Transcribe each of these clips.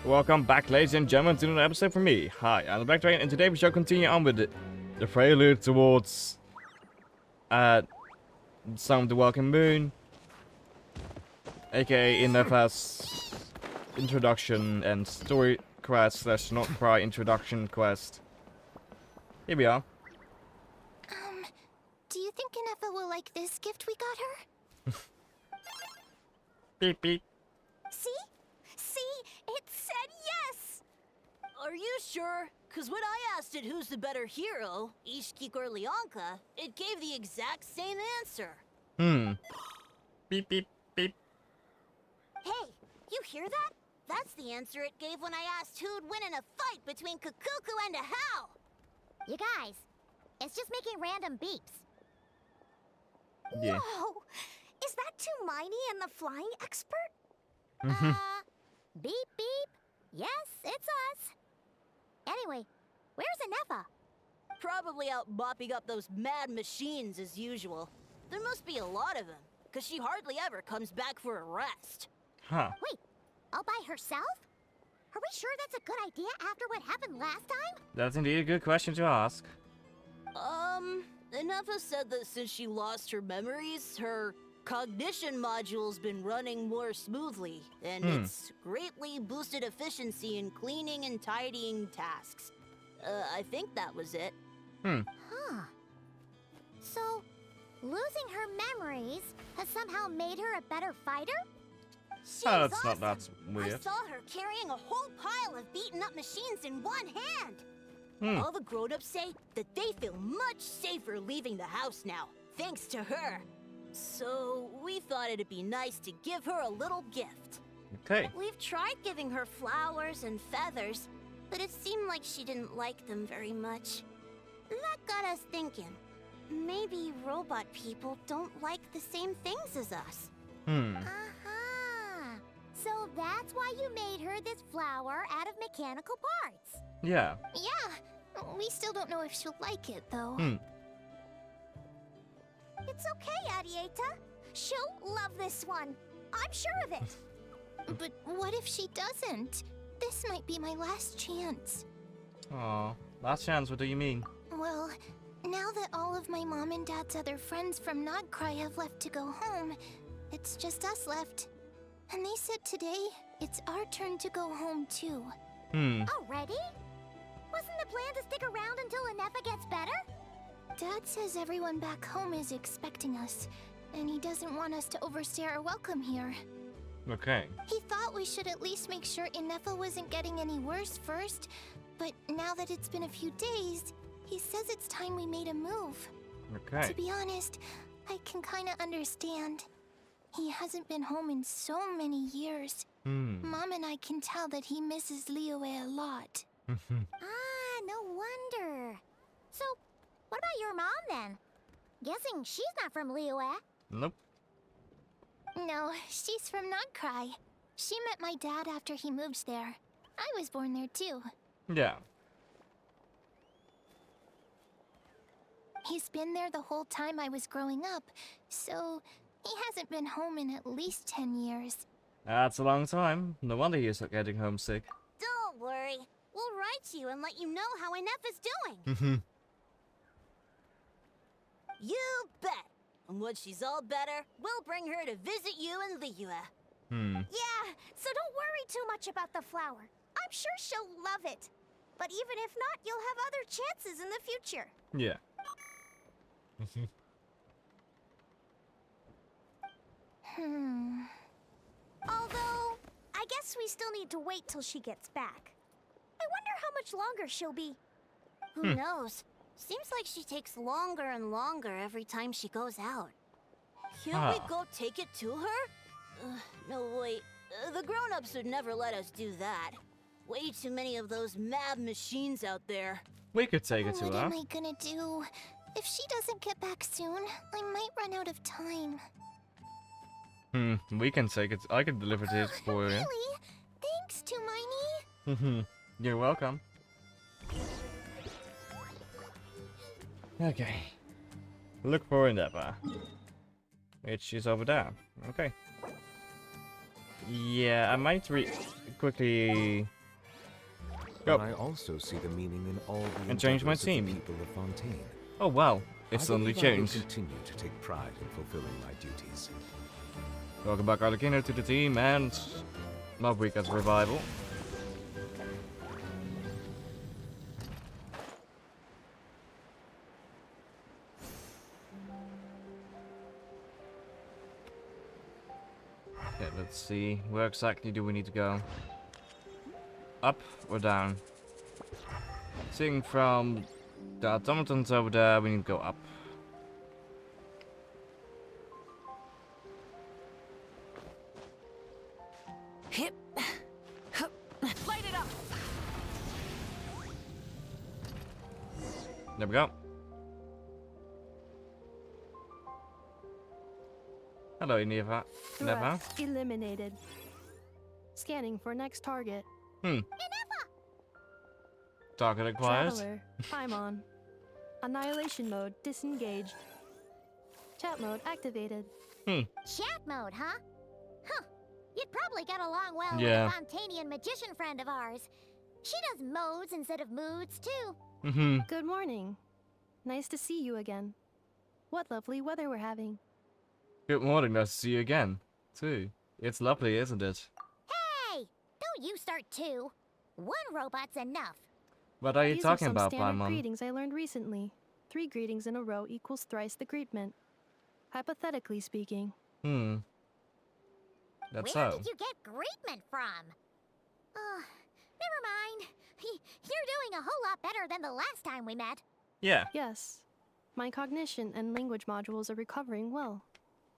Welcome back, ladies and gentlemen, to another episode from me. Hi, I'm the Black Dragon, and today we shall continue on with the prelude towards Some of the Welcome Moon, aka Innefa's introduction and story quest slash not cry introduction quest. Here we are. Do you think Innefa will like this gift we got her? Beep beep. See? It said yes! Are you sure? Cause when I asked it who's the better hero, Ishkik or Leonka, it gave the exact same answer. Beep beep beep. Hey, you hear that? That's the answer it gave when I asked who'd win in a fight between Kukuku and a Hal. You guys, it's just making random beeps. Yeah. Whoa! Is that Tumaini and the flying expert? Beep beep. Yes, it's us. Anyway, where's Innefa? Probably out mopping up those mad machines as usual. There must be a lot of them, cause she hardly ever comes back for a rest. Huh. Wait, all by herself? Are we sure that's a good idea after what happened last time? That's indeed a good question to ask. Innefa said that since she lost her memories, her cognition module's been running more smoothly, and it's greatly boosted efficiency in cleaning and tidying tasks. I think that was it. Huh. So, losing her memories has somehow made her a better fighter? She's That's awesome. not that weird. I saw her carrying a whole pile of beaten up machines in one hand. All the grown-ups say that they feel much safer leaving the house now, thanks to her. So, we thought it'd be nice to give her a little gift. Okay. We've tried giving her flowers and feathers, but it seemed like she didn't like them very much. That got us thinking. Maybe robot people don't like the same things as us. Aha! So that's why you made her this flower out of mechanical parts. Yeah. Yeah, we still don't know if she'll like it, though. It's okay, Arieta. She'll love this one. I'm sure of it. But what if she doesn't? This might be my last chance. Aw. Last chance, what do you mean? Well, now that all of my mom and dad's other friends from Nagcry have left to go home, it's just us left. And they said today, it's our turn to go home too. Already? Wasn't the plan to stick around until Innefa gets better? Dad says everyone back home is expecting us, and he doesn't want us to overstay our welcome here. Okay. He thought we should at least make sure Innefa wasn't getting any worse first, but now that it's been a few days, he says it's time we made a move. Okay. To be honest, I can kinda understand. He hasn't been home in so many years. Mom and I can tell that he misses Liyue a lot. No wonder. So, what about your mom then? Guessing she's not from Liyue. Nope. No, she's from Nagcry. She met my dad after he moved there. I was born there too. Yeah. He's been there the whole time I was growing up, so he hasn't been home in at least 10 years. That's a long time. No wonder he's getting homesick. Don't worry. We'll write you and let you know how Innefa's doing. You bet! And once she's all better, we'll bring her to visit you in Liyue. Yeah, so don't worry too much about the flower. I'm sure she'll love it. But even if not, you'll have other chances in the future. Yeah. Although, I guess we still need to wait till she gets back. I wonder how much longer she'll be. Who knows? Seems like she takes longer and longer every time she goes out. Can't we go take it to her? No, wait. The grown-ups would never let us do that. Way too many of those mad machines out there. We could take it to What her. am I gonna do? If she doesn't get back soon, I might run out of time. We can take it. I can deliver this for you. Really? Thanks, Tumaini. You're welcome. Okay. Look for Innefa. Which is over there. Okay. Yeah, I might quickly But go I also see the meaning in all the and change my endeavors of the team. people of Fontaine. Oh wow, it's I suddenly believe I will changed. continue to take pride in fulfilling my duties. Welcome back, Arlecchino, to the team, and Mob Week as revival. Okay, let's see. Where exactly do we need to go? Up or down? Seeing from the automatons over there, we need to go up. Hip. Light it up. There we go. Hello, Neva. Neva? Threat eliminated. Scanning for next target. Target acquired. Traveler, I'm on. Annihilation mode disengaged. Chat mode activated. Chat mode, huh? Huh. You'd probably get along well Yeah. with a Fontanian magician friend of ours. She does modes instead of moods, too. Mm-hmm. Good morning. Nice to see you again. What lovely weather we're having. Good morning, nice to see you again, too. It's lovely, isn't it? Hey! Don't you start too. One robot's enough. What are you These talking are some about, standard Paimon? greetings I learned recently. 3 greetings in a row equals thrice the greetment. Hypothetically speaking. That's Where so. did you get greetment from? Never mind. You're doing a whole lot better than the last time we met. Yeah. Yes. My cognition and language modules are recovering well.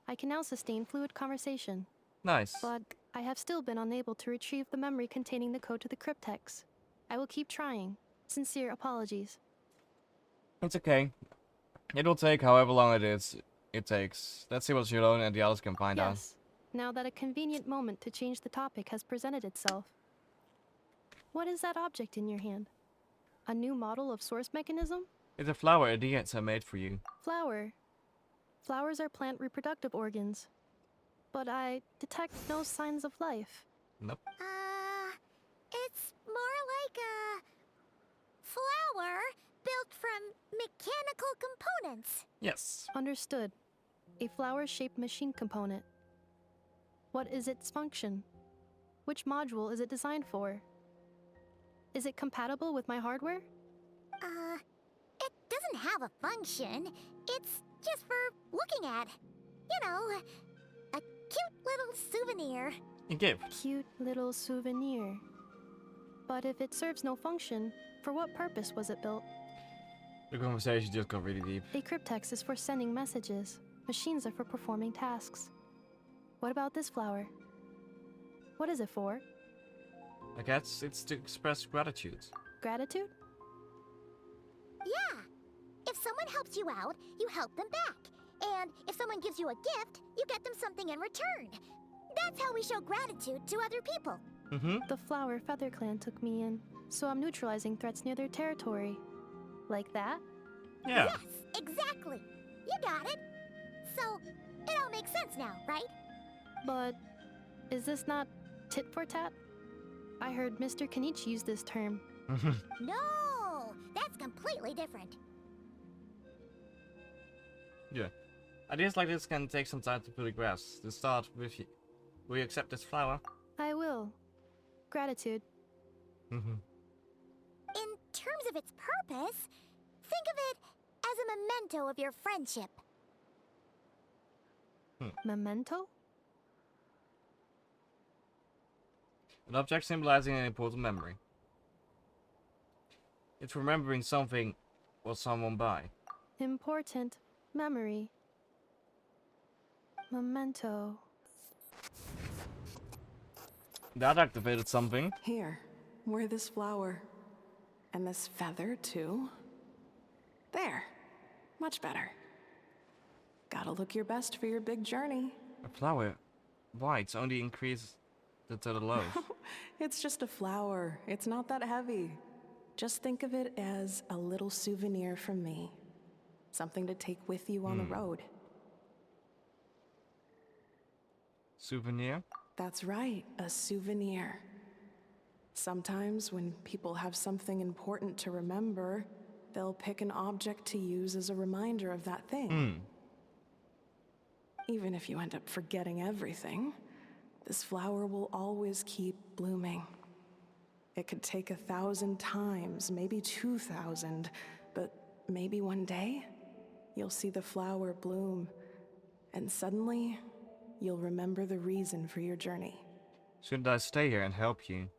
I can now sustain fluid conversation. Nice. But I have still been unable to retrieve the memory containing the code to the cryptex. I will keep trying. Sincere apologies. It's okay. It'll take however long it takes. Let's see what Shilone and the others can find out. Yes. Now that a convenient moment to change the topic has presented itself. What is that object in your hand? A new model of source mechanism? It's a flower idiots have made for you. Flower. Flowers are plant reproductive organs. But I detect no signs of life. Nope. It's more like a flower built from mechanical components. Yes. Understood. A flower-shaped machine component. What is its function? Which module is it designed for? Is it compatible with my hardware? It doesn't have a function. It's just for looking at. You know, a cute little souvenir. A gift. Cute little souvenir. But if it serves no function, for what purpose was it built? The conversation just got really deep. A cryptex is for sending messages. Machines are for performing tasks. What about this flower? What is it for? I guess it's to express gratitude. Gratitude? Yeah. If someone helps you out, you help them back. And if someone gives you a gift, you get them something in return. That's how we show gratitude to other people. Mm-hmm. The Flower Feather Clan took me in, so I'm neutralizing threats near their territory. Like that? Yeah. Yes, exactly. You got it. So, it all makes sense now, right? But is this not tit for tat? I heard Mr. Kenichi use this term. No, that's completely different. Yeah. Ideas like this can take some time to fully grasp. To start with, will you accept this flower? I will. Gratitude. Mm-hmm. In terms of its purpose, think of it as a memento of your friendship. Memento? An object symbolizing an important memory. It's remembering something or someone by. Important memory. Memento. That activated something. Here, wear this flower. And this feather, too. There. Much better. Gotta look your best for your big journey. A flower. Why? It's only increased to the loaf. It's just a flower. It's not that heavy. Just think of it as a little souvenir from me. Something to take with you on the road. Souvenir? That's right, a souvenir. Sometimes, when people have something important to remember, they'll pick an object to use as a reminder of that thing. Even if you end up forgetting everything, this flower will always keep blooming. It could take 1,000 times, maybe 2,000, but maybe one day, you'll see the flower bloom, and suddenly, you'll remember the reason for your journey. Shouldn't I stay here and help you?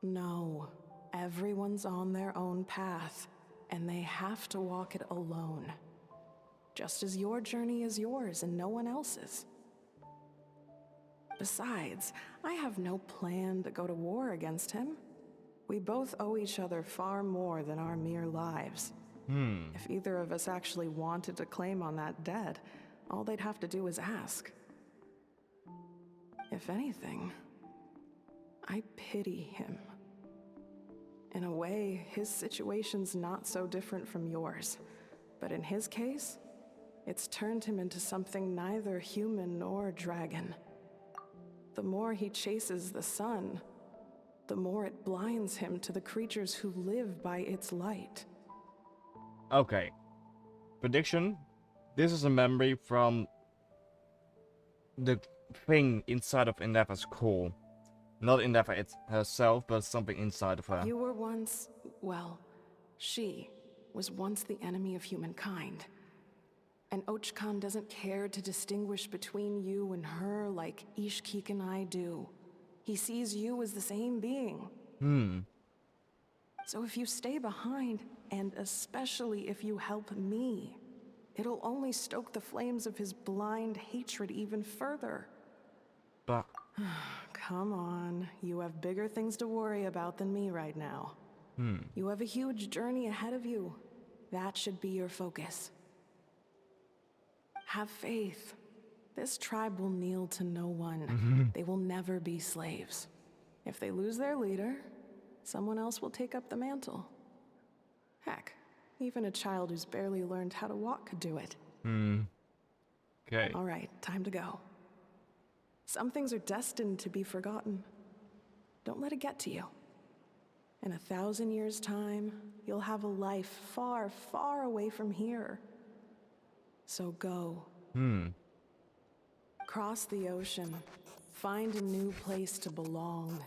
No, everyone's on their own path, and they have to walk it alone. Just as your journey is yours and no one else's. Besides, I have no plan to go to war against him. We both owe each other far more than our mere lives. If either of us actually wanted to claim on that debt, all they'd have to do is ask. If anything, I pity him. In a way, his situation's not so different from yours. But in his case, it's turned him into something neither human nor dragon. The more he chases the sun, the more it blinds him to the creatures who live by its light. Okay. Prediction. This is a memory from the thing inside of Endeavor's core. Not Endeavor herself, but something inside of her. You were once, well, she was once the enemy of humankind. And Ochkan doesn't care to distinguish between you and her like Ishkik and I do. He sees you as the same being. So if you stay behind, and especially if you help me, it'll only stoke the flames of his blind hatred even further. But Come on, you have bigger things to worry about than me right now. You have a huge journey ahead of you. That should be your focus. Have faith. This tribe will kneel to no one. They will never be slaves. If they lose their leader, someone else will take up the mantle. Heck, even a child who's barely learned how to walk could do it. okay. All right, time to go. Some things are destined to be forgotten. Don't let it get to you. In 1,000 years' time, you'll have a life far, far away from here. So go. Cross the ocean. Find a new place to belong.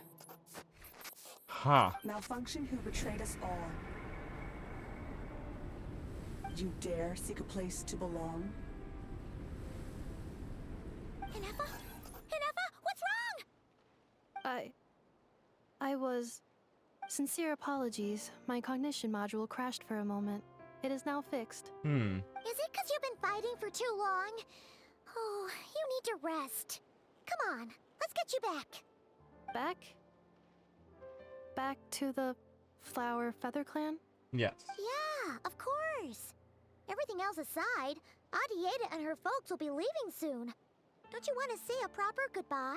Malfunction who betrayed us all. You dare seek a place to belong? Eneva? Eneva, what's wrong? I was... Sincere apologies. My cognition module crashed for a moment. It is now fixed. Is it because you've been fighting for too long? Oh, you need to rest. Come on, let's get you back. Back? Back to the Flower Feather Clan? Yes. Yeah, of course. Everything else aside, Adieta and her folks will be leaving soon. Don't you want to say a proper goodbye?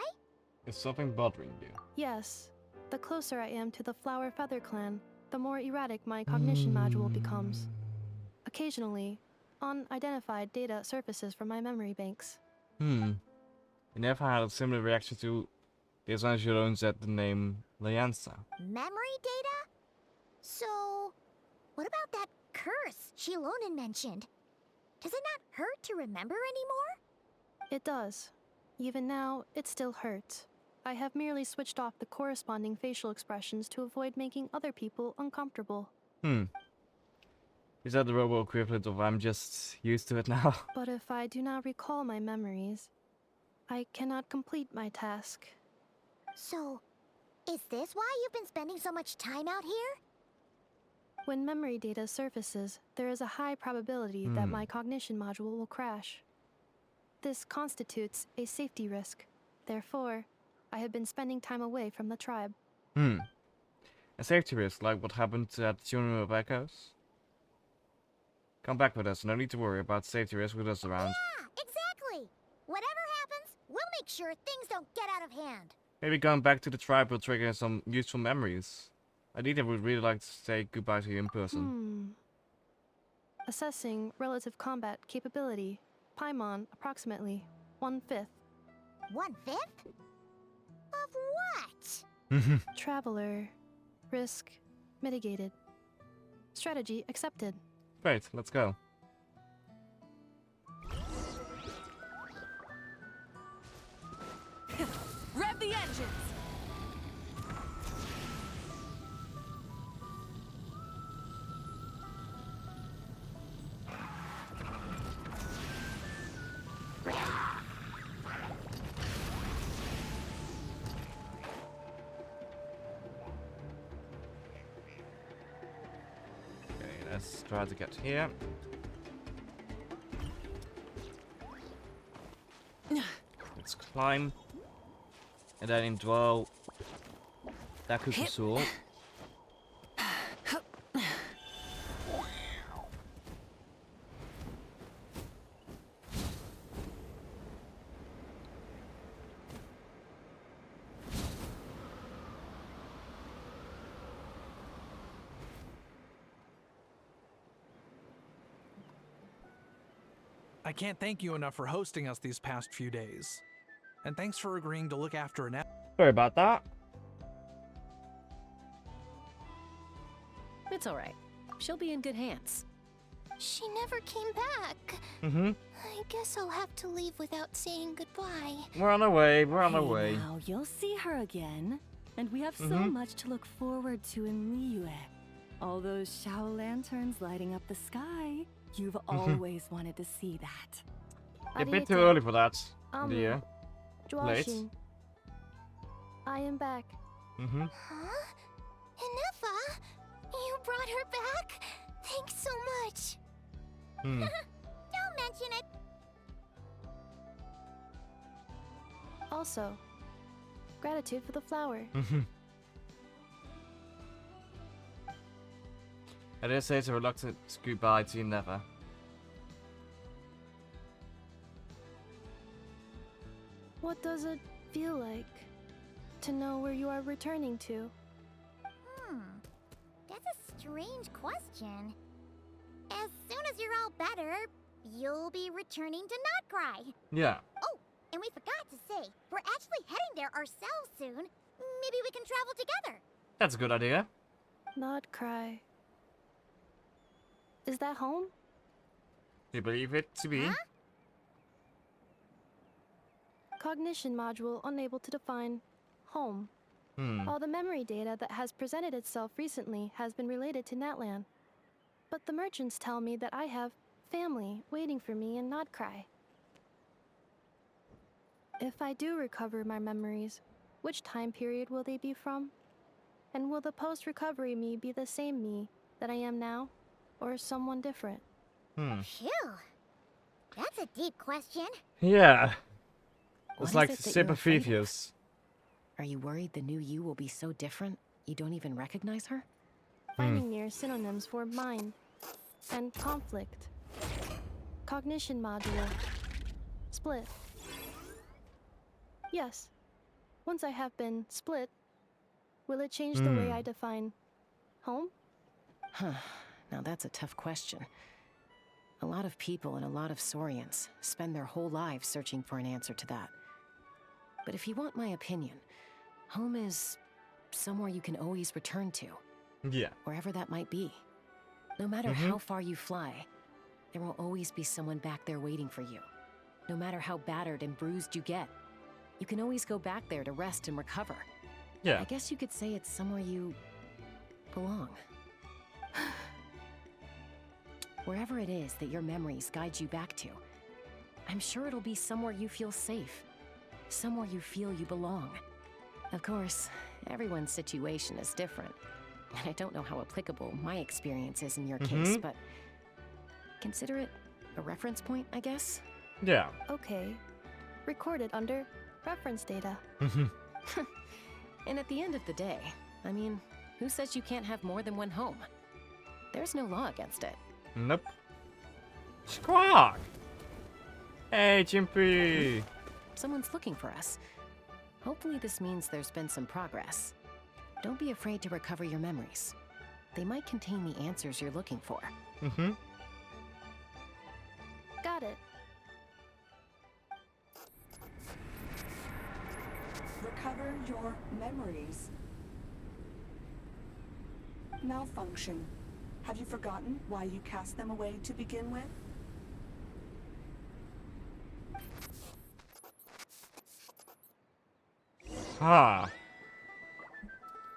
Is something bothering you? Yes. The closer I am to the Flower Feather Clan, the more erratic my cognition module becomes. Occasionally, unidentified data surfaces from my memory banks. You never had a similar reaction to this when Jerome said the name Lyansa. Memory data? So, what about that curse Shilonen mentioned? Does it not hurt to remember anymore? It does. Even now, it still hurts. I have merely switched off the corresponding facial expressions to avoid making other people uncomfortable. Is that the robo equivalent of I'm just used to it now? But if I do not recall my memories, I cannot complete my task. So, is this why you've been spending so much time out here? When memory data surfaces, there is a high probability that my cognition module will crash. This constitutes a safety risk. Therefore, I have been spending time away from the tribe. A safety risk like what happened at the Funeral of Echoes? Come back with us, no need to worry about safety risk with us around. Yeah, exactly! Whatever happens, we'll make sure things don't get out of hand. Maybe going back to the tribe will trigger some useful memories. Adita would really like to say goodbye to you in person. Assessing relative combat capability. Paimon, approximately 1/5. 1/5? Of what? Traveler, Risk mitigated. Strategy accepted. Great, let's go. Rev the engines! Okay, let's try to get here. Let's climb. And then indwell Dakukusul. I can't thank you enough for hosting us these past few days. And thanks for agreeing to look after an Sorry about that. It's alright. She'll be in good hands. She never came back. Mm-hmm. I guess I'll have to leave without saying goodbye. We're on our way, we're on our way. Now you'll see her again, and we have so much to look forward to in Liyue. All those Shao lanterns lighting up the sky. You've always wanted to see that. A bit too early for that, dear. Late. Joashin. I am back. Mm-hmm. Huh? Inefa? You brought her back? Thanks so much. Hmm. Don't mention it. Also, gratitude for the flower. Mm-hmm. I did say it's a reluctant goodbye to you, never. What does it feel like to know where you are returning to? That's a strange question. As soon as you're all better, you'll be returning to Notcry. Yeah. Oh, and we forgot to say, we're actually heading there ourselves soon. Maybe we can travel together. That's a good idea. Not cry. Is that home? You believe it to be? Huh? Cognition module unable to define home. All the memory data that has presented itself recently has been related to Natlan. But the merchants tell me that I have family waiting for me in Notcry. If I do recover my memories, which time period will they be from? And will the post-recovery me be the same me that I am now, or someone different? Phew. That's a deep question. Yeah. What It's is like it that you're super afraid of? previous. Are you worried the new you will be so different you don't even recognize her? Finding near synonyms for mind and conflict. Cognition module. Split. Yes. Once I have been split, will it change the way I define home? Huh. Now that's a tough question. A lot of people and a lot of Saurians spend their whole lives searching for an answer to that. But if you want my opinion, home is somewhere you can always return to, Yeah. wherever that might be. No matter how far you fly, there will always be someone back there waiting for you. No matter how battered and bruised you get, you can always go back there to rest and recover. Yeah. I guess you could say it's somewhere you belong. Wherever it is that your memories guide you back to, I'm sure it'll be somewhere you feel safe, somewhere you feel you belong. Of course, everyone's situation is different, and I don't know how applicable my experience is in your case, but consider it a reference point, I guess? Yeah. Okay. Recorded under reference data. And at the end of the day, I mean, who says you can't have more than one home? There's no law against it. Nope. Squawk! Hey, Chimpy! Someone's looking for us. Hopefully this means there's been some progress. Don't be afraid to recover your memories. They might contain the answers you're looking for. Got it. Recover your memories. Malfunction. Have you forgotten why you cast them away to begin with? Ah.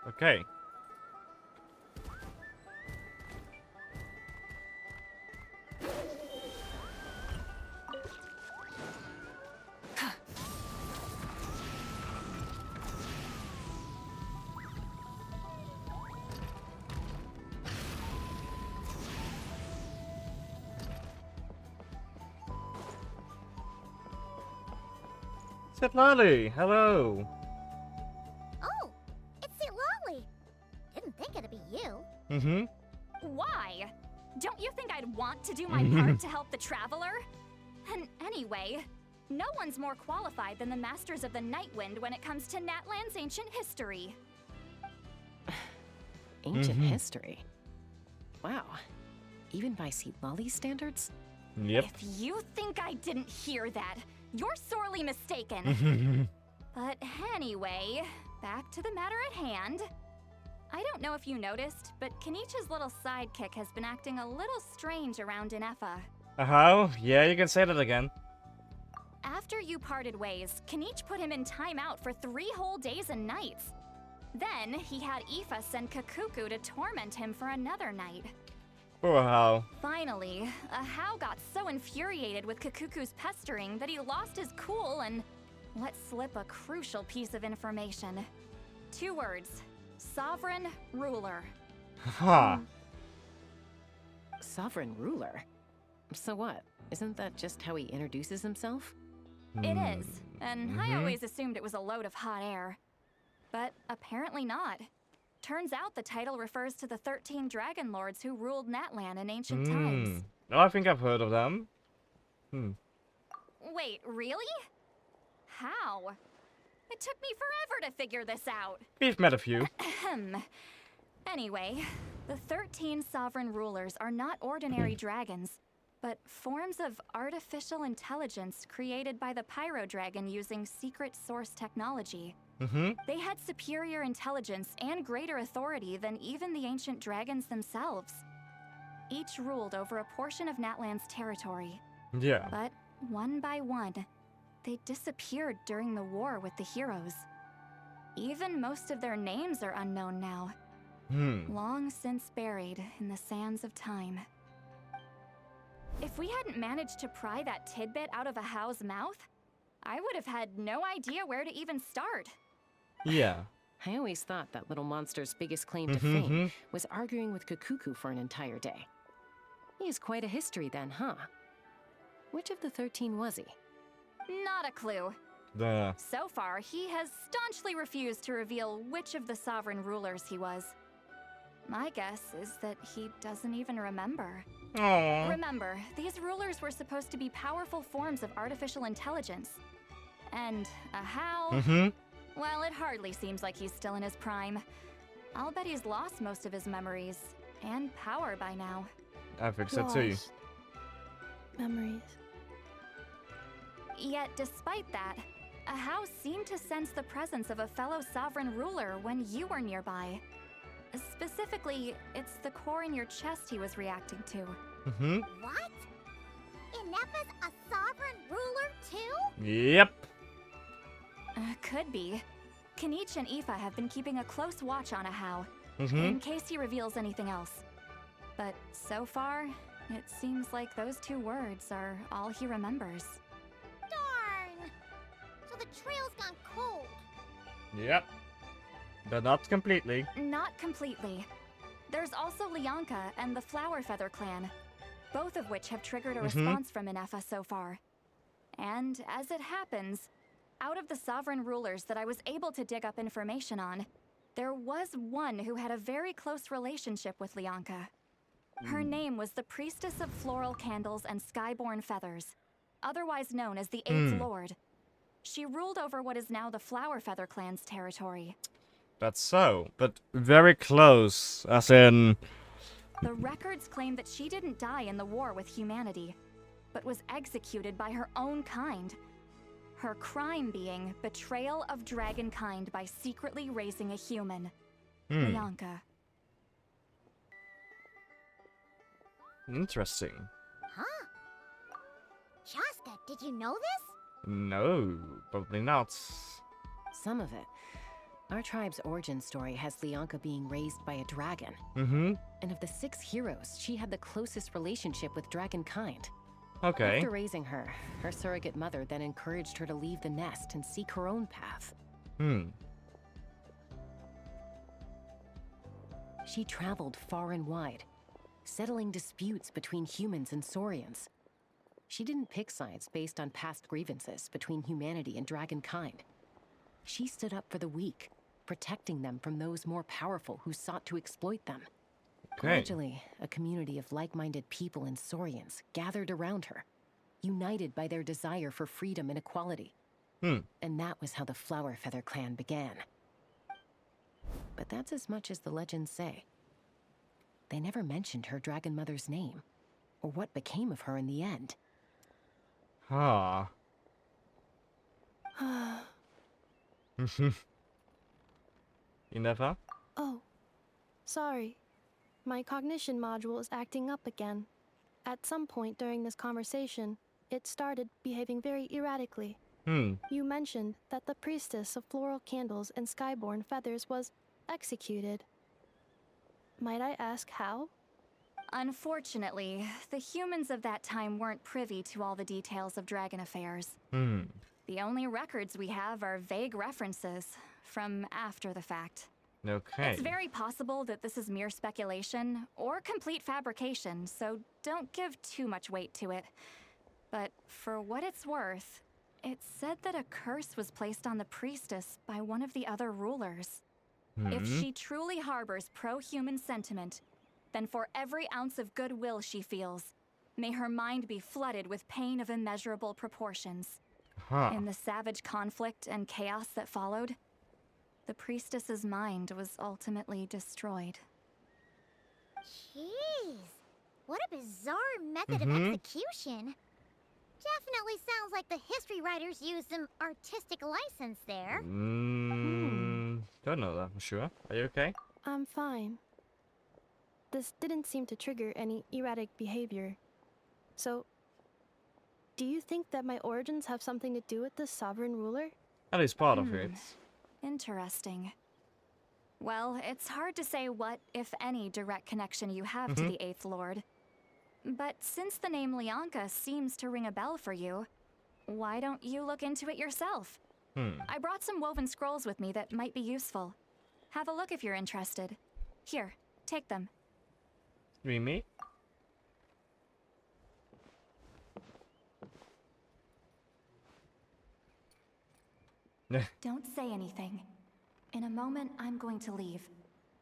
Okay. Sit Lolly, hello. Oh, it's Sir Lolly. Didn't think it'd be you. Mm-hmm. Why? Don't you think I'd want to do my part to help the traveler? And anyway, no one's more qualified than the Masters of the Nightwind when it comes to Natlan's ancient history. Ancient history? Wow. Even by Lolly standards? Yep. If you think I didn't hear that, you're sorely mistaken. But anyway, back to the matter at hand. I don't know if you noticed, but Kenichi's little sidekick has been acting a little strange around Inefa. How? Yeah, you can say that again. After you parted ways, Kenich put him in timeout for 3 whole days and nights. Then he had Aoife send Kakuku to torment him for another night. Poor How. Finally, Hao got so infuriated with Kakuku's pestering that he lost his cool and let slip a crucial piece of information. 2 words. Sovereign ruler. Ha. Sovereign ruler? So what? Isn't that just how he introduces himself? It is, and I always assumed it was a load of hot air. But apparently not. Turns out the title refers to the 13 dragon lords who ruled Natlan in ancient times. Oh, I think I've heard of them. Wait, really? How? It took me forever to figure this out. We've met a few. Anyway, the 13 sovereign rulers are not ordinary dragons, but forms of artificial intelligence created by the Pyro Dragon using secret source technology. They had superior intelligence and greater authority than even the ancient dragons themselves. Each ruled over a portion of Natlan's territory. Yeah. But one by one, they disappeared during the war with the heroes. Even most of their names are unknown now. Long since buried in the sands of time. If we hadn't managed to pry that tidbit out of a Hao's mouth, I would have had no idea where to even start. Yeah. I always thought that little monster's biggest claim to fame was arguing with Kakuku for an entire day. He has quite a history then, huh? Which of the 13 was he? Not a clue. So far, he has staunchly refused to reveal which of the sovereign rulers he was. My guess is that he doesn't even remember. Aww. Remember, these rulers were supposed to be powerful forms of artificial intelligence. And Hao... Well, it hardly seems like he's still in his prime. I'll bet he's lost most of his memories and power by now. I think so too. Memories. Yet, despite that, Hao seemed to sense the presence of a fellow sovereign ruler when you were nearby. Specifically, it's the core in your chest he was reacting to. What? Inefa's a sovereign ruler too? Yep. Could be. Kenich and Aoife have been keeping a close watch on Hao, in case he reveals anything else. But so far, it seems like those 2 words are all he remembers. Darn! So the trail's gone cold. Yep. But not completely. Not completely. There's also Lianka and the Flower Feather clan, both of which have triggered a response from Inefa so far. And as it happens, out of the sovereign rulers that I was able to dig up information on, there was one who had a very close relationship with Lianka. Her name was the Priestess of Floral Candles and Skyborn Feathers, otherwise known as the 8th Lord. She ruled over what is now the Flower Feather clan's territory. That's so, but very close, as in... The records claim that she didn't die in the war with humanity, but was executed by her own kind. Her crime being betrayal of dragonkind by secretly raising a human. Lianka. Interesting. Huh? Shaska, did you know this? No, probably not. Some of it. Our tribe's origin story has Leonka being raised by a dragon. Mm-hmm. And of the 6 heroes, she had the closest relationship with dragonkind. Okay. After raising her, her surrogate mother then encouraged her to leave the nest and seek her own path. She traveled far and wide, settling disputes between humans and Saurians. She didn't pick sides based on past grievances between humanity and dragonkind. She stood up for the weak, protecting them from those more powerful who sought to exploit them. Gradually, a community of like-minded people and Saurians gathered around her, united by their desire for freedom and equality. And that was how the Flower Feather clan began. But that's as much as the legends say. They never mentioned her dragon mother's name, or what became of her in the end. Ah. Indefa? Oh, sorry. My cognition module is acting up again. At some point during this conversation, it started behaving very erratically. You mentioned that the priestess of floral candles and skyborn feathers was executed. Might I ask how? Unfortunately, the humans of that time weren't privy to all the details of dragon affairs. The only records we have are vague references from after the fact. Okay. It's very possible that this is mere speculation or complete fabrication, so don't give too much weight to it. But for what it's worth, it said that a curse was placed on the priestess by one of the other rulers. If she truly harbors pro-human sentiment, then for every ounce of goodwill she feels, may her mind be flooded with pain of immeasurable proportions. In the savage conflict and chaos that followed, the priestess's mind was ultimately destroyed. Jeez, what a bizarre method of execution. Definitely sounds like the history writers used some artistic license there. Don't know that for sure. Are you okay? I'm fine. This didn't seem to trigger any erratic behavior. So, do you think that my origins have something to do with this sovereign ruler? At least part of it. Interesting. Well, it's hard to say what, if any, direct connection you have to the Eighth Lord. But since the name Leonka seems to ring a bell for you, why don't you look into it yourself? I brought some woven scrolls with me that might be useful. Have a look if you're interested. Here, take them. Me? Don't say anything. In a moment, I'm going to leave.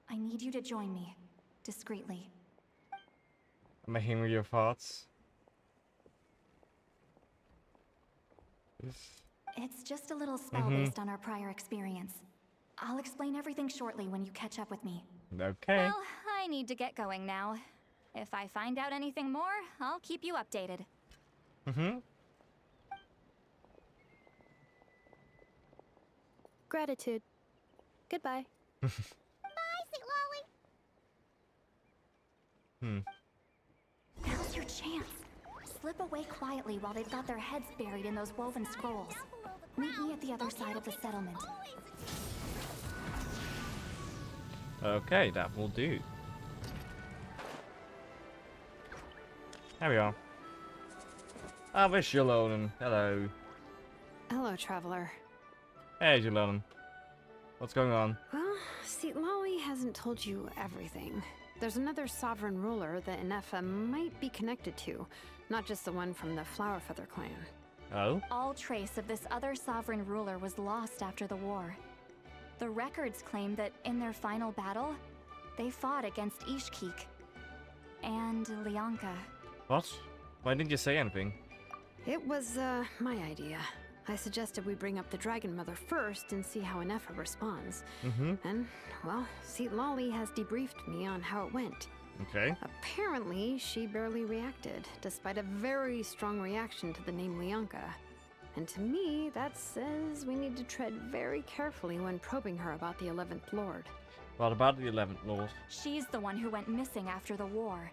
I need you to join me, discreetly. Am I hearing your thoughts? It's just a little spell based on our prior experience. I'll explain everything shortly when you catch up with me. Okay. Well, I need to get going now. If I find out anything more, I'll keep you updated. Gratitude. Goodbye. Bye, Sweet Lolly. Now's your chance. Slip away quietly while they've got their heads buried in those woven scrolls. Meet me at the other side of the settlement. Okay, that will do. There we are. I wish you alone. Hello. Hello, traveler. Hey, Jalonen. What's going on? Well, see, Lolly hasn't told you everything. There's another sovereign ruler that Inefa might be connected to, not just the one from the Flower Feather clan. Oh? All trace of this other sovereign ruler was lost after the war. The records claim that in their final battle, they fought against Ishkik and Leonka. What? Why didn't you say anything? It was, my idea. I suggested we bring up the Dragon Mother first and see how Inefa responds. And, well, see, Lolly has debriefed me on how it went. Okay. Apparently, she barely reacted, despite a very strong reaction to the name Leonka. And to me, that says we need to tread very carefully when probing her about the 11th Lord. What about the 11th Lord? She's the one who went missing after the war.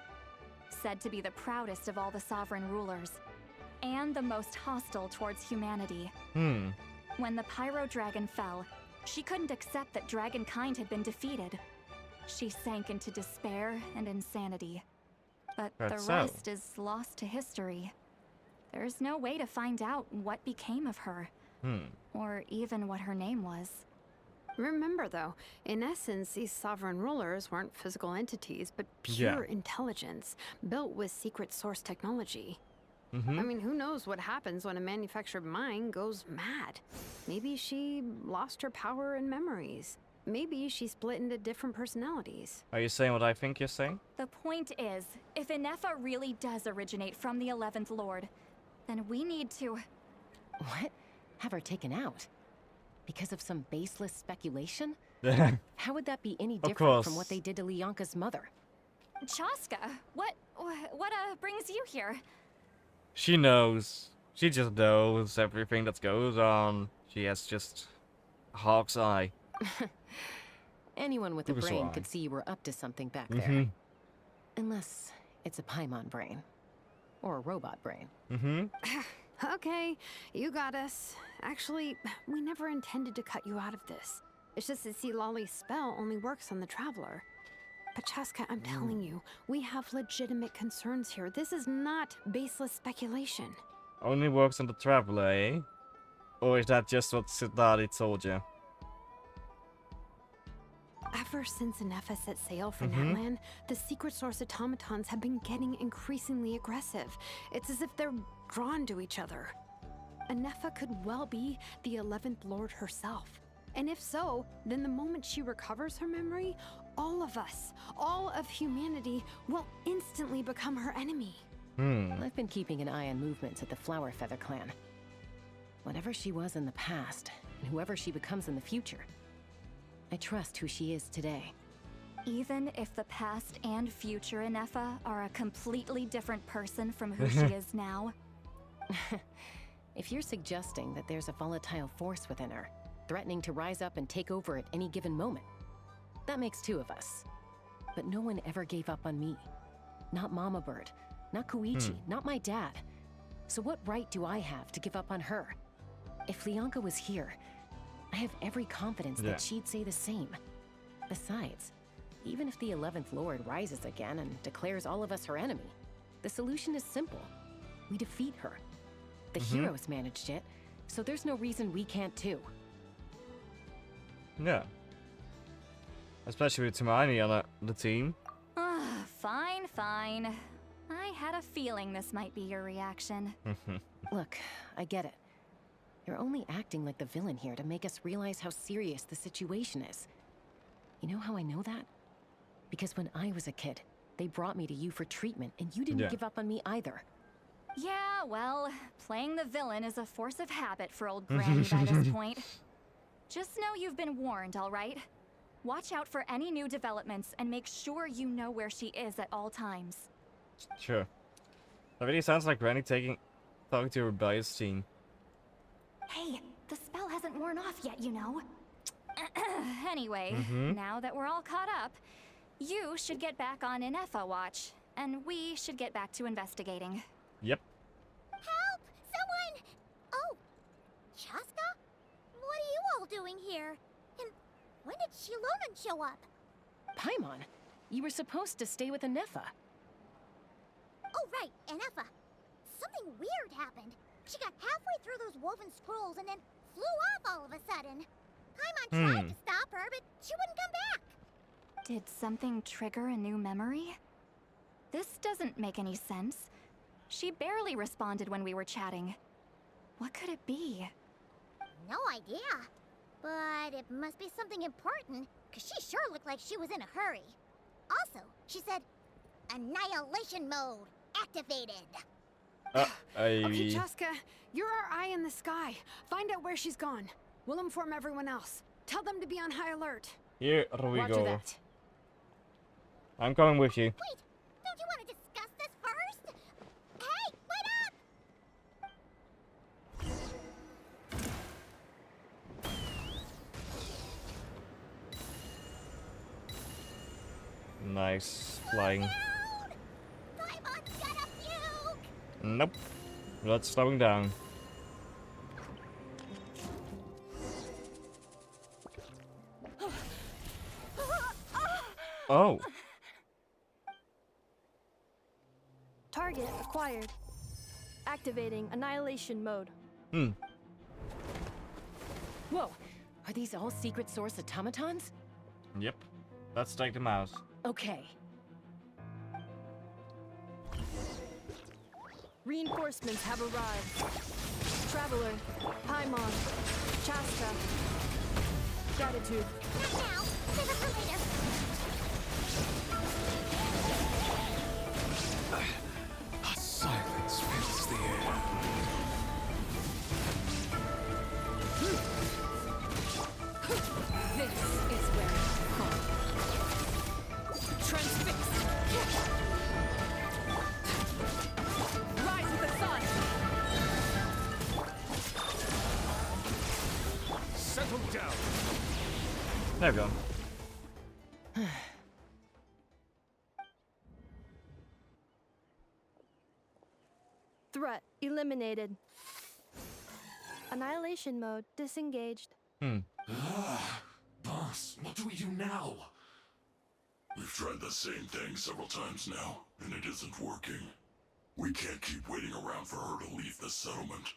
said to be the proudest of all the sovereign rulers, and the most hostile towards humanity. When the Pyro Dragon fell, she couldn't accept that dragonkind had been defeated. She sank into despair and insanity. But the rest is lost to history. There's no way to find out what became of her, or even what her name was. Remember, though, in essence, these sovereign rulers weren't physical entities, but pure intelligence, built with secret source technology. I mean, who knows what happens when a manufactured mind goes mad? Maybe she lost her power and memories. Maybe she split into different personalities. Are you saying what I think you're saying? The point is, if Inefa really does originate from the 11th Lord, then we need to... What? Have her taken out? Because of some baseless speculation? How would that be any different from what they did to Lianka's mother? Chaska, what brings you here? She knows. She just knows everything that goes on. She has just a hawk's eye. Anyone with a brain could see you were up to something back there. Unless it's a Paimon brain. Or a robot brain. Okay, you got us. Actually, we never intended to cut you out of this. It's just that Lolly's spell only works on the Traveler. But Chaska, I'm telling you, we have legitimate concerns here. This is not baseless speculation. Only works on the Traveler, eh? Or is that just what Sidari told you? Ever since Inefa set sail for Netland, the secret source automatons have been getting increasingly aggressive. It's as if they're drawn to each other. Inefa could well be the 11th Lord herself. And if so, then the moment she recovers her memory, all of us, all of humanity, will instantly become her enemy. I've been keeping an eye on movements at the Flower Feather clan. Whatever she was in the past, and whoever she becomes in the future, I trust who she is today. Even if the past and future Inefa are a completely different person from who she is now? If you're suggesting that there's a volatile force within her, threatening to rise up and take over at any given moment, that makes two of us. But no one ever gave up on me. Not Mama Bird, not Koichi, not my dad. So what right do I have to give up on her? If Lianka was here, I have every confidence that she'd say the same. Besides, even if the 11th Lord rises again and declares all of us her enemy, the solution is simple. We defeat her. The heroes managed it, so there's no reason we can't too. Yeah. Especially with Hermione on the team. Fine, fine. I had a feeling this might be your reaction. Look, I get it. You're only acting like the villain here to make us realize how serious the situation is. You know how I know that? Because when I was a kid, they brought me to you for treatment, and you didn't give up on me either. Yeah, well, playing the villain is a force of habit for old Granny by this point. Just know you've been warned, all right? Watch out for any new developments and make sure you know where she is at all times. Sure. That really sounds like Granny talking to a rebellious teen. Hey, the spell hasn't worn off yet, you know. Anyway, now that we're all caught up, you should get back on Inefa watch, and we should get back to investigating. Yep. Help! Someone! Oh, Chaska? What are you all doing here? And when did Shilonan show up? Paimon, you were supposed to stay with Inefa. Oh, right, Inefa. Something weird happened. She got halfway through those woven scrolls and then flew off all of a sudden. Paimon tried to stop her, but she wouldn't come back. Did something trigger a new memory? This doesn't make any sense. She barely responded when we were chatting. What could it be? No idea. But it must be something important, because she sure looked like she was in a hurry. Also, she said, annihilation mode activated. Okay, Chaska, you're our eye in the sky. Find out where she's gone. We'll inform everyone else. Tell them to be on high alert. Here we Roger go. that. I'm coming with you. Wait, don't you want to discuss this first? Hey, Nice flying. Paimon! Nope. That's slowing down. Oh. Target acquired. Activating annihilation mode. Whoa, are these all secret source automatons? Yep. Let's take them out. Okay. Reinforcements have arrived. Traveler, Paimon, Chastra, Gratitude. Not now. Save it for later. A silence fills the air. This is where it's from. Transfixed! Rise with the sun! Settle down. There we go. Threat eliminated. Annihilation mode disengaged. Boss, what do we do now? We've tried the same thing several times now, and it isn't working. We can't keep waiting around for her to leave the settlement.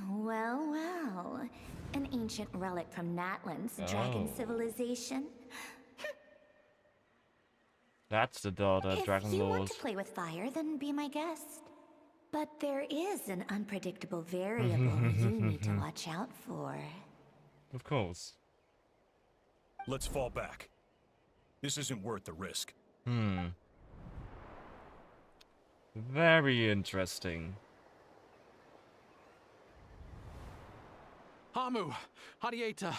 Well, well. An ancient relic from Natlan's dragon civilization. That's the daughter, Dragon If you want Lord. to play with fire, then be my guest. But there is an unpredictable variable you need to watch out for. Of course. Let's fall back. This isn't worth the risk. Very interesting. Hamu, Hadieta,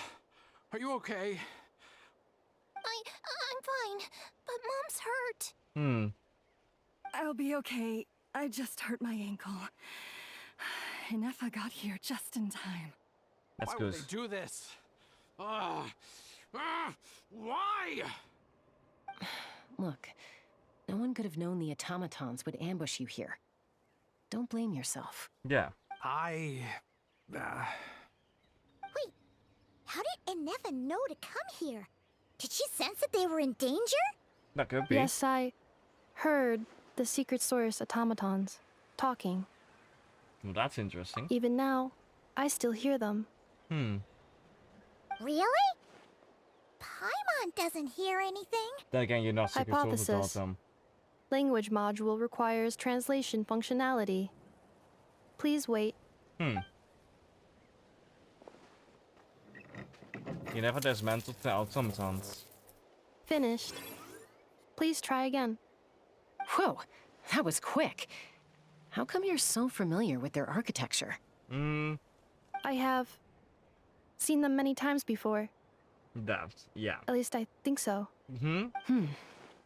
are you okay? I'm fine, but Mom's hurt. I'll be okay. I just hurt my ankle. Inefa got here just in time. That's Why good. would they do this? Why? Look, no one could have known the automatons would ambush you here. Don't blame yourself. Yeah. Wait, how did Inefa know to come here? Did she sense that they were in danger? That could be. Yes, I heard the secret source automatons talking. Well, that's interesting. Even now, I still hear them. Really? Paimon doesn't hear anything. Then again, you're not secret source Hypothesis. without them. Language module requires translation functionality. Please wait. You never dismantled the automatons. Finished. Please try again. Whoa, that was quick. How come you're so familiar with their architecture? I have seen them many times before. Yeah. At least I think so.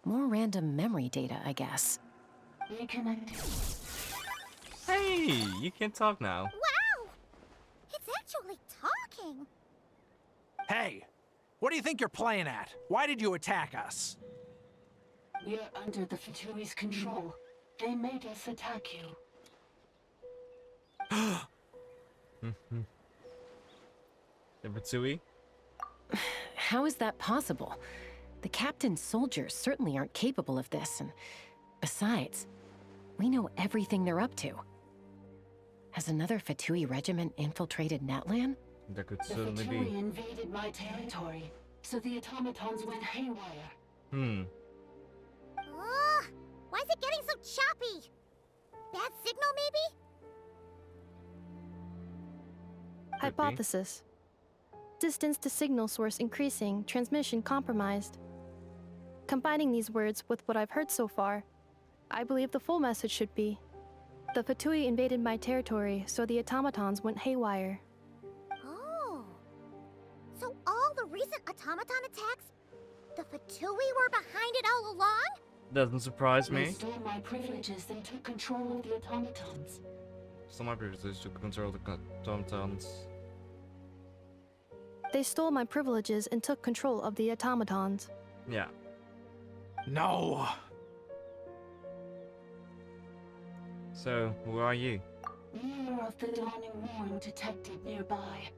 More random memory data, I guess. Hey, you can talk now. Wow! It's actually talking. Hey, what do you think you're playing at? Why did you attack us? We are under the Fatui's control. They made us attack you. The Matsui? How is that possible? The captain's soldiers certainly aren't capable of this, and besides, we know everything they're up to. Has another Fatui regiment infiltrated Natlan? That could The certainly Fatui be. invaded my territory, so the automatons went haywire. Ugh, why is it getting so choppy? Bad signal, maybe? Hypothesis. Distance to signal source increasing, transmission compromised. Combining these words with what I've heard so far, I believe the full message should be: the Fatui invaded my territory, so the automatons went haywire. Oh. So all the recent automaton attacks, the Fatui were behind it all along? Doesn't surprise They me. stole my privileges and took control of the automatons. Some of my privileges to control the automatons. They stole my privileges and took control of the automatons. Yeah. No. So, who are you? Mirror of the Dawning Morn detected nearby.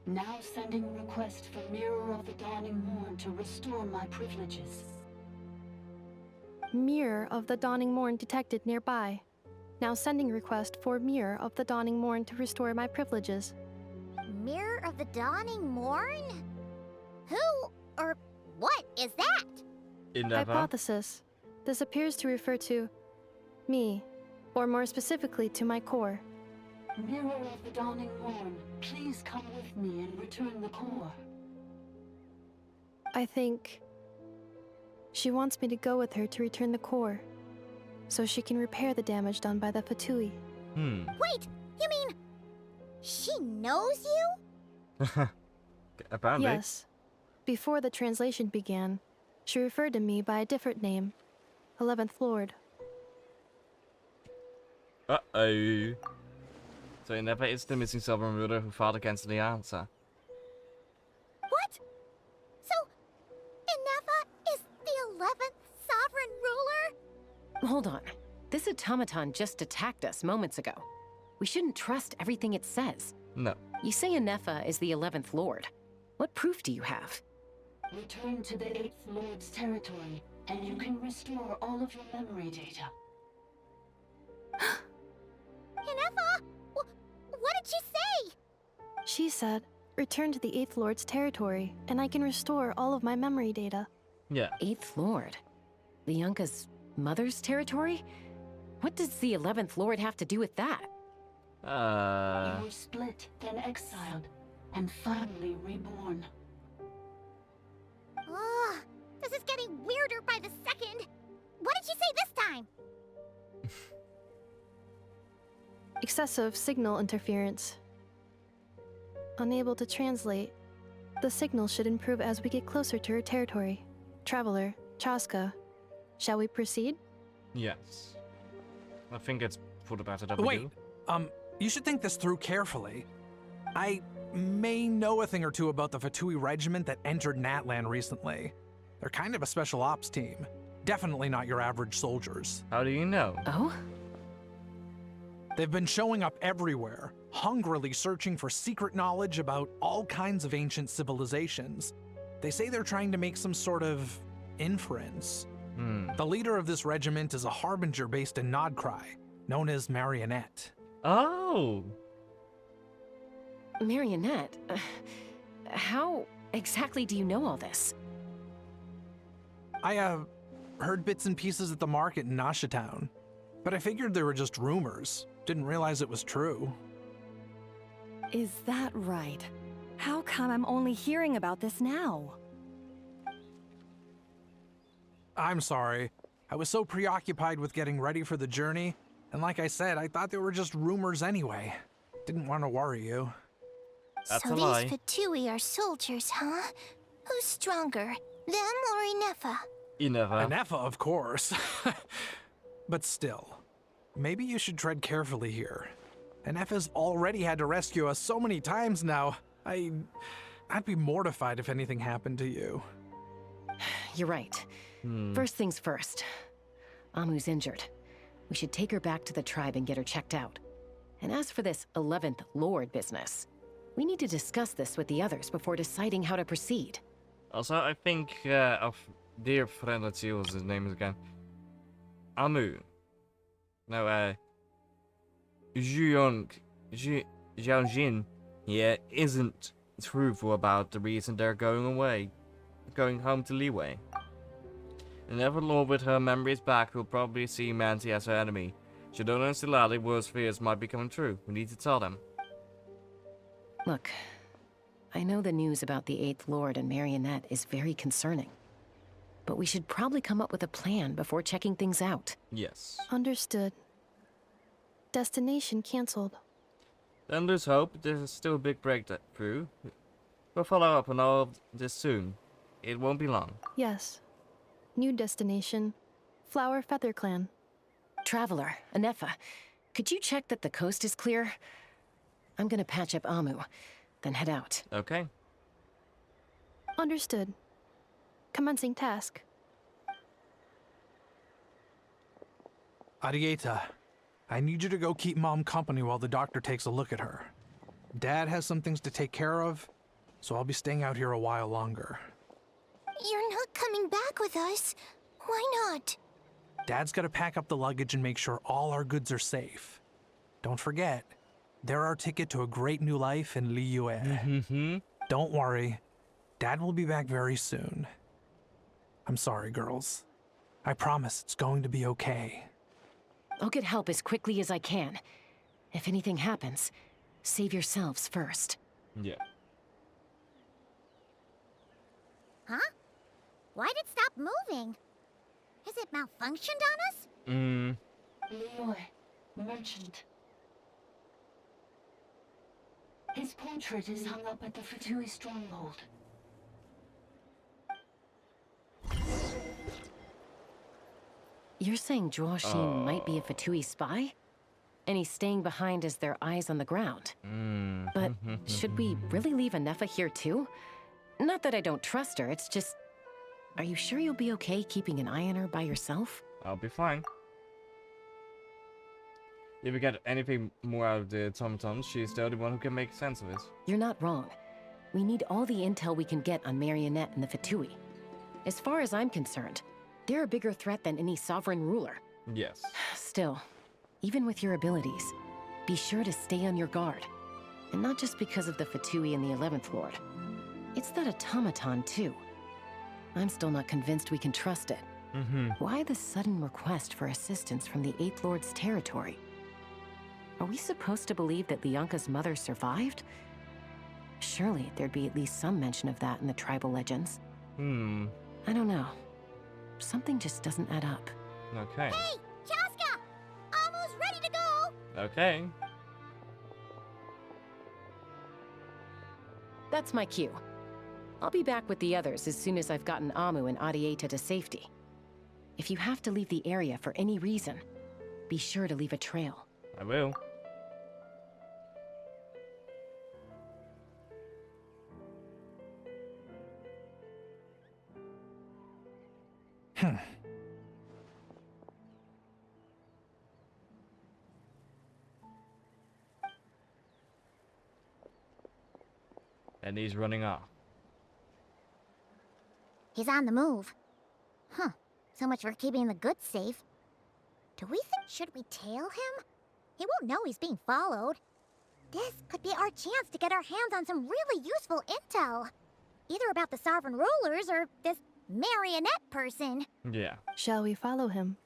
Now sending request for Mirror of the Dawning Morn to restore my privileges. Mirror of the Dawning Morn detected nearby. Now sending request for Mirror of the Dawning Morn to restore my privileges. Mirror of the Dawning Morn? Who or what is that? Hypothesis. This appears to refer to me, or more specifically to my core. Mirror of the Dawning Morn, please come with me and return the core. I think she wants me to go with her to return the core, so she can repair the damage done by the Fatui. Wait, you mean she knows you? Apparently. Yes. Before the translation began, she referred to me by a different name, 11th Lord. Uh-oh. So Ineva is the missing sovereign ruler who fought against the answer. What? So, Ineva is the 11th sovereign ruler? Hold on. This automaton just attacked us moments ago. We shouldn't trust everything it says. No. You say Inefa is the 11th Lord. What proof do you have? Return to the 8th Lord's territory, and you can restore all of your memory data. Ineva? What did she say? She said, return to the 8th Lord's territory, and I can restore all of my memory data. Yeah. 8th Lord? Lianka's mother's territory? What does the 11th Lord have to do with that? You were split, then exiled, and finally reborn. Ugh, this is getting weirder by the second. What did she say this time? Excessive signal interference. Unable to translate. The signal should improve as we get closer to her territory. Traveler, Chaska, shall we proceed? Yes. I think it's for the better that we Wait, do. You should think this through carefully. I may know a thing or two about the Fatui regiment that entered Natlan recently. They're kind of a special ops team. Definitely not your average soldiers. How do you know? Oh? They've been showing up everywhere, hungrily searching for secret knowledge about all kinds of ancient civilizations. They say they're trying to make some sort of inference. The leader of this regiment is a harbinger based in Nodcry, known as Marionette. Oh! Marionette? How exactly do you know all this? I, heard bits and pieces at the market in Nasha Town, but I figured they were just rumors. Didn't realize it was true. Is that right? How come I'm only hearing about this now? I'm sorry. I was so preoccupied with getting ready for the journey, and like I said, I thought they were just rumors anyway. Didn't want to worry you. That's so a lie. these Fatui are soldiers, huh? Who's stronger, them or Inefa? Ineva. Inefa, of course. But still, maybe you should tread carefully here. Inefa's already had to rescue us so many times now. I'd be mortified if anything happened to you. You're right. First things first. Amu's injured. We should take her back to the tribe and get her checked out. And as for this 11th Lord business, we need to discuss this with the others before deciding how to proceed. Also, I think our dear friend, let's see what his name is again. Amu. No, Jiaojin here isn't truthful about the reason they're going home to Liyue. And every lord with her memories back will probably see Manti as her enemy. Should Ona and Silali worst fears might be coming true. We need to tell them. Look, I know the news about the 8th Lord and Marionette is very concerning. But we should probably come up with a plan before checking things out. Yes. Understood. Destination cancelled. Then there's hope. There's still a big breakthrough. We'll follow up on all of this soon. It won't be long. Yes. New destination, Flower Feather Clan. Traveler, Inefa, could you check that the coast is clear? I'm gonna patch up Amu, then head out. Okay. Understood. Commencing task. Arieta, I need you to go keep Mom company while the doctor takes a look at her. Dad has some things to take care of, so I'll be staying out here a while longer. You're not coming back with us. Why not? Dad's gotta pack up the luggage and make sure all our goods are safe. Don't forget, they're our ticket to a great new life in Liyue. Don't worry, Dad will be back very soon. I'm sorry, girls. I promise it's going to be okay. I'll get help as quickly as I can. If anything happens, save yourselves first. Yeah. Huh? Why'd it stop moving? Has it malfunctioned on us? Liyue, merchant. His portrait is hung up at the Fatui stronghold. You're saying Zhuo Xin might be a Fatui spy? And he's staying behind as their eyes on the ground. But should we really leave Anefa here too? Not that I don't trust her, it's just... Are you sure you'll be okay keeping an eye on her by yourself? I'll be fine. If we get anything more out of the Tom-Toms, she's the only one who can make sense of it. You're not wrong. We need all the intel we can get on Marionette and the Fatui. As far as I'm concerned, they're a bigger threat than any sovereign ruler. Yes. Still, even with your abilities, be sure to stay on your guard. And not just because of the Fatui and the 11th Lord. It's that automaton, too. I'm still not convinced we can trust it. Why the sudden request for assistance from the 8th Lord's territory? Are we supposed to believe that Lianka's mother survived? Surely there'd be at least some mention of that in the tribal legends. I don't know. Something just doesn't add up. Okay. Hey, Chaska! Almost ready to go! Okay. That's my cue. I'll be back with the others as soon as I've gotten Amu and Adieta to safety. If you have to leave the area for any reason, be sure to leave a trail. I will. And he's running off. He's on the move. Huh. So much for keeping the goods safe. Do we think should we tail him? He won't know he's being followed. This could be our chance to get our hands on some really useful intel. Either about the sovereign rulers or this marionette person. Yeah. Shall we follow him?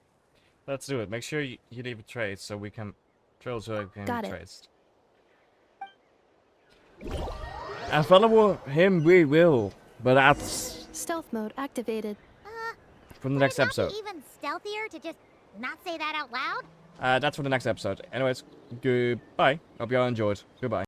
Let's do it. Make sure you leave a trace so we can Got be it. traced. And follow him we will, but that's Stealth mode activated. from the next episode. Even stealthier to just not say that out loud? That's for the next episode. Anyways, goodbye. Hope y'all enjoyed. Goodbye.